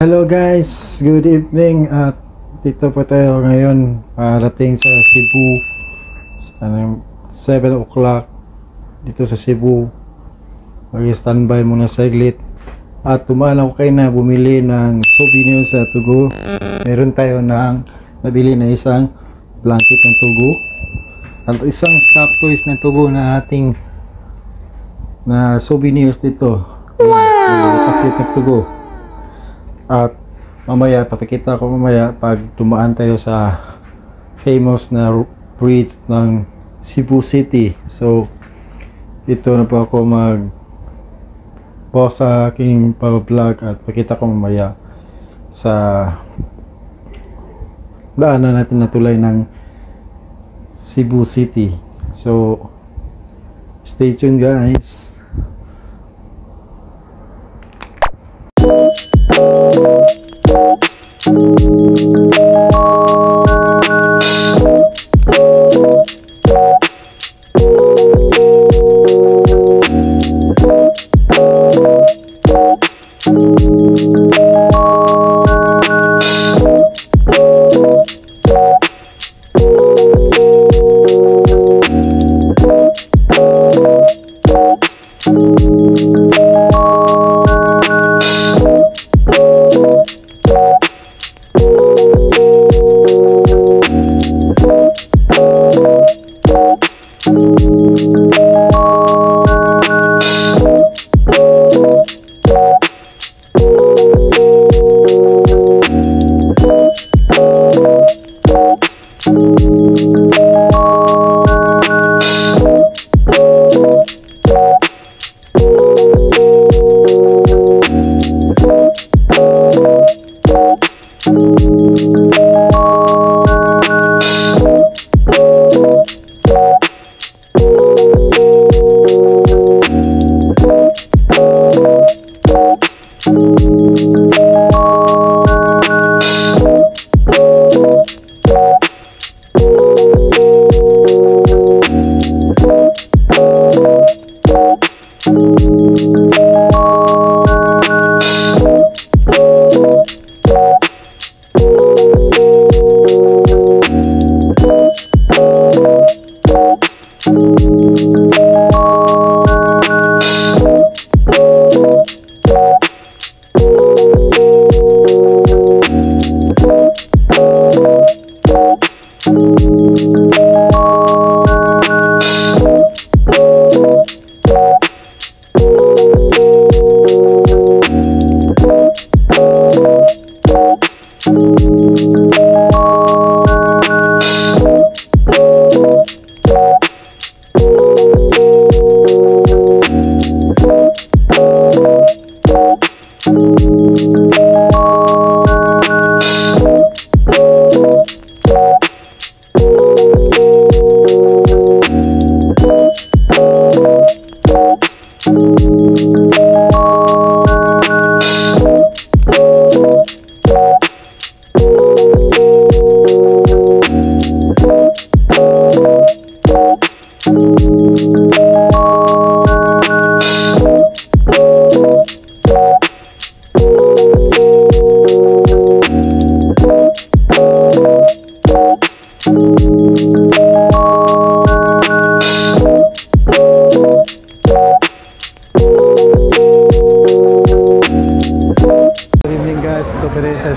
Hello guys, good evening at dito po tayo ngayon parating sa Cebu 7 o'clock dito sa Cebu. Mag-standby muna saglit at tumaan ako kayo na bumili ng souvenir sa Tugo. Meron tayo nabili na isang blanket ng Tugo at isang stuffed toys ng Tugo na ating souvenirs dito. Paket ng Tugo. At mamaya, papakita ko mamaya pag dumaan tayo sa famous na bridge ng Cebu City. So, ito na po ako mag-pause sa aking pag-vlog at pakita ko mamaya sa daanan natin na tulay ng Cebu City. So, stay tuned guys.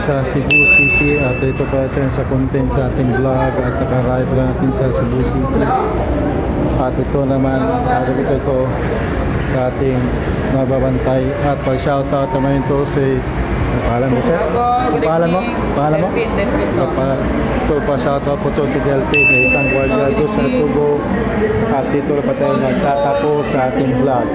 Sa Cebu City at ito pa natin sa content sa ating vlog at naka-arrive lang natin sa Cebu City at ito naman ito sa ating nababantay at pa-shoutout naman ito si pangalan mo siya? Pangalan mo? Ito pa-shoutout po si Delphi na isang guardia doon sa Tugo at dito pa tayo nagtatapos sa ating vlog.